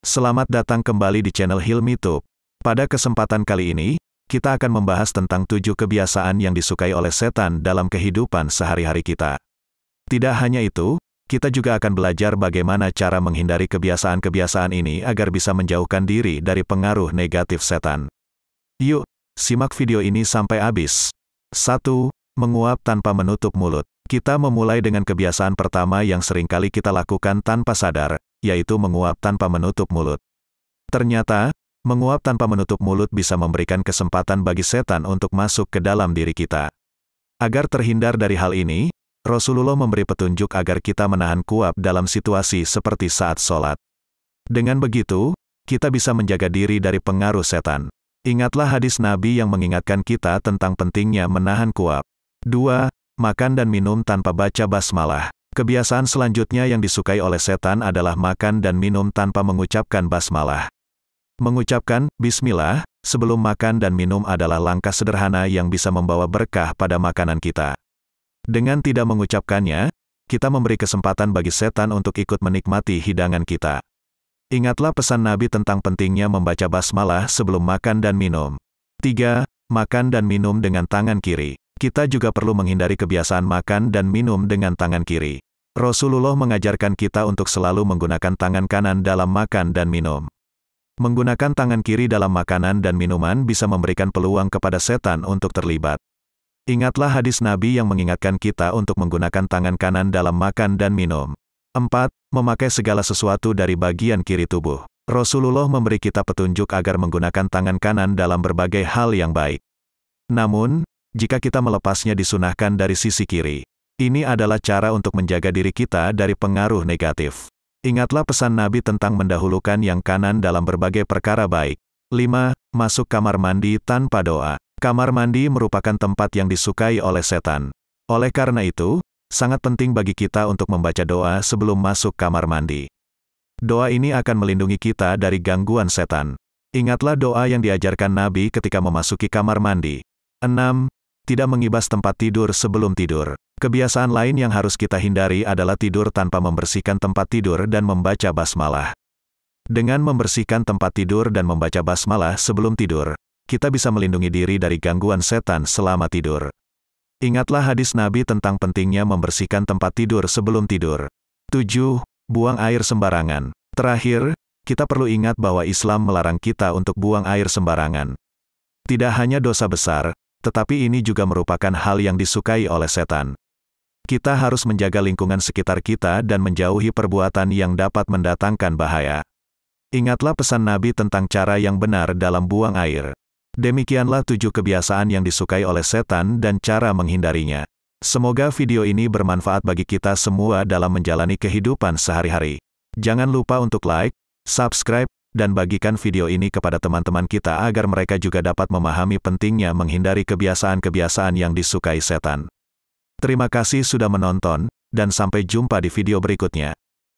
Selamat datang kembali di channel Hilmi Tube. Pada kesempatan kali ini, kita akan membahas tentang 7 kebiasaan yang disukai oleh setan dalam kehidupan sehari-hari kita. Tidak hanya itu, kita juga akan belajar bagaimana cara menghindari kebiasaan-kebiasaan ini agar bisa menjauhkan diri dari pengaruh negatif setan. Yuk, simak video ini sampai habis. 1. Menguap tanpa menutup mulut. Kita memulai dengan kebiasaan pertama yang seringkali kita lakukan tanpa sadar, yaitu menguap tanpa menutup mulut. Ternyata, menguap tanpa menutup mulut bisa memberikan kesempatan bagi setan untuk masuk ke dalam diri kita. Agar terhindar dari hal ini, Rasulullah memberi petunjuk agar kita menahan kuap dalam situasi seperti saat sholat. Dengan begitu, kita bisa menjaga diri dari pengaruh setan. Ingatlah hadis Nabi yang mengingatkan kita tentang pentingnya menahan kuap. 2. Makan dan minum tanpa baca basmalah. Kebiasaan selanjutnya yang disukai oleh setan adalah makan dan minum tanpa mengucapkan basmalah. Mengucapkan bismillah sebelum makan dan minum adalah langkah sederhana yang bisa membawa berkah pada makanan kita. Dengan tidak mengucapkannya, kita memberi kesempatan bagi setan untuk ikut menikmati hidangan kita. Ingatlah pesan Nabi tentang pentingnya membaca basmalah sebelum makan dan minum. 3. Makan dan minum dengan tangan kiri. Kita juga perlu menghindari kebiasaan makan dan minum dengan tangan kiri. Rasulullah mengajarkan kita untuk selalu menggunakan tangan kanan dalam makan dan minum. Menggunakan tangan kiri dalam makanan dan minuman bisa memberikan peluang kepada setan untuk terlibat. Ingatlah hadis Nabi yang mengingatkan kita untuk menggunakan tangan kanan dalam makan dan minum. 4. Memakai segala sesuatu dari bagian kiri tubuh. Rasulullah memberi kita petunjuk agar menggunakan tangan kanan dalam berbagai hal yang baik. Namun, jika kita melepasnya disunahkan dari sisi kiri. Ini adalah cara untuk menjaga diri kita dari pengaruh negatif. Ingatlah pesan Nabi tentang mendahulukan yang kanan dalam berbagai perkara baik. 5. Masuk kamar mandi tanpa doa. Kamar mandi merupakan tempat yang disukai oleh setan. Oleh karena itu, sangat penting bagi kita untuk membaca doa sebelum masuk kamar mandi. Doa ini akan melindungi kita dari gangguan setan. Ingatlah doa yang diajarkan Nabi ketika memasuki kamar mandi. 6. Tidak mengibas tempat tidur sebelum tidur. Kebiasaan lain yang harus kita hindari adalah tidur tanpa membersihkan tempat tidur dan membaca basmalah. Dengan membersihkan tempat tidur dan membaca basmalah sebelum tidur, kita bisa melindungi diri dari gangguan setan selama tidur. Ingatlah hadis Nabi tentang pentingnya membersihkan tempat tidur sebelum tidur. 7. Buang air sembarangan. Terakhir, kita perlu ingat bahwa Islam melarang kita untuk buang air sembarangan. Tidak hanya dosa besar, tetapi ini juga merupakan hal yang disukai oleh setan. Kita harus menjaga lingkungan sekitar kita dan menjauhi perbuatan yang dapat mendatangkan bahaya. Ingatlah pesan Nabi tentang cara yang benar dalam buang air. Demikianlah 7 kebiasaan yang disukai oleh setan dan cara menghindarinya. Semoga video ini bermanfaat bagi kita semua dalam menjalani kehidupan sehari-hari. Jangan lupa untuk like, subscribe, dan bagikan video ini kepada teman-teman kita agar mereka juga dapat memahami pentingnya menghindari kebiasaan-kebiasaan yang disukai setan. Terima kasih sudah menonton, dan sampai jumpa di video berikutnya.